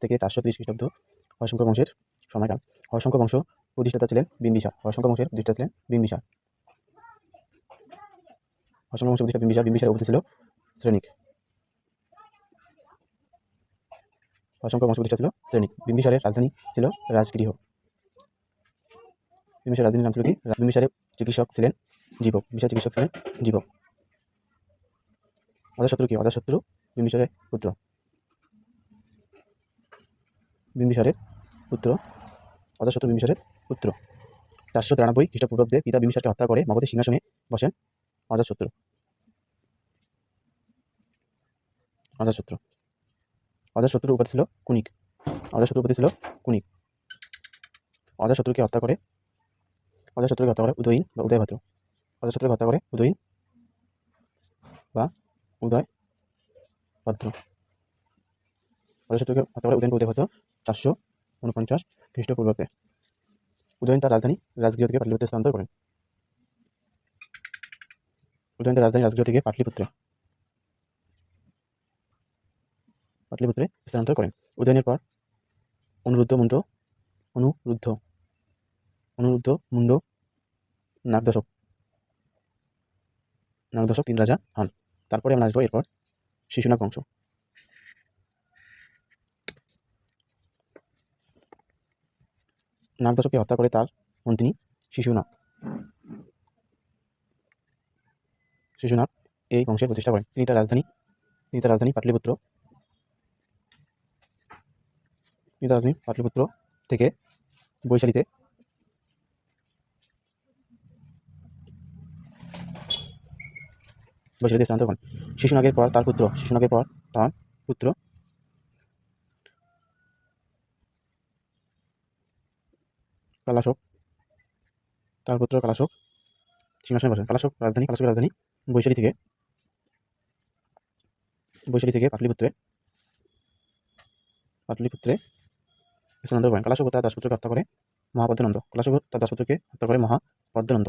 থেকে 430 খ্রিস্টাব্দ হয়শঙ্খ বংশের সময়কাল। হয়শঙ্খ বংশ প্রতিষ্ঠাতা ছিলেন বিম্বিসার। হয়শঙ্খ বংশের প্রতিষ্ঠাতা ছিলেন বিম্বিসার। হয়শঙ্খ বংশের প্রতিষ্ঠাতা বিম্বিসার। বিম্বিসারের অবধি ছিল শ্রেণিক। হয়শঙ্খ বংশ প্রতিষ্ঠা ছিল শ্রেণিক। বিম্বিসারের রাজধানী ছিল রাজগৃহ। বিম্বিসারের রাজধানীর নাম ছিল কি? বিম্বিসারের চিকিৎসক ছিলেন জীবক। বিম্বিসারের চিকিৎসক ছিলেন জীবক। অজাতশত্রু কি? অজাতশত্রু বিম্বিসারের পুত্র। বিম্বিসারের পুত্র অজাতশত্রু বিম্বিসারের পুত্র। 493 খ্রিস্টপূর্বাব্দে পিতা বিম্বিসারকে হত্যা করে মগধের সিংহাসনে বসেন অজাতশত্রু। অজাতশত্রু অজাতশত্রুর উপাধি ছিল কুনিক। অজাতশত্রুর উপাধি ছিল কুনিক। অজাতশত্রুকে হত্যা করে উদয়ীন বা উদয়ভদ্র। অজাতশত্রুকে হত্যা করে উদয়ীন বা উদয়ভদ্র। অজাতশত্রুকে হত্যা করে উদয়ীন বা উদয়ভদ্র 449 খ্রিস্টপূর্বাব্দে। উদয়ন তার রাজধানী রাজগৃহ থেকে পাটলিপুত্রে স্থানান্তর করেন। উদয়ন তার রাজধানী রাজগৃহ থেকে পাটলিপুত্রে স্থানান্তর করেন। উদয়নের পর অনুরুদ্ধ মুন্ড নাগদশক 3 রাজা হন। তারপরে আমরা আসবো এরপর শিশুনাগ বংশ। নাগদশককে হত্যা করে তার মন্ত্রী শিশুনাগ এই বংশের প্রতিষ্ঠা করেন। তিনি তার রাজধানী পাটলিপুত্র থেকে বৈশালীতে স্থানান্তর করেন। শিশুনাগের পর তার পুত্র কালাশোক সিংহাসনে বসেন। কালাশোকের রাজধানী বৈশালী থেকে পাটলিপুত্রে স্থানান্তর করেন। কালাশোক তার দাসপুত্রকে হত্যা করে মহাপদ্মনন্দ।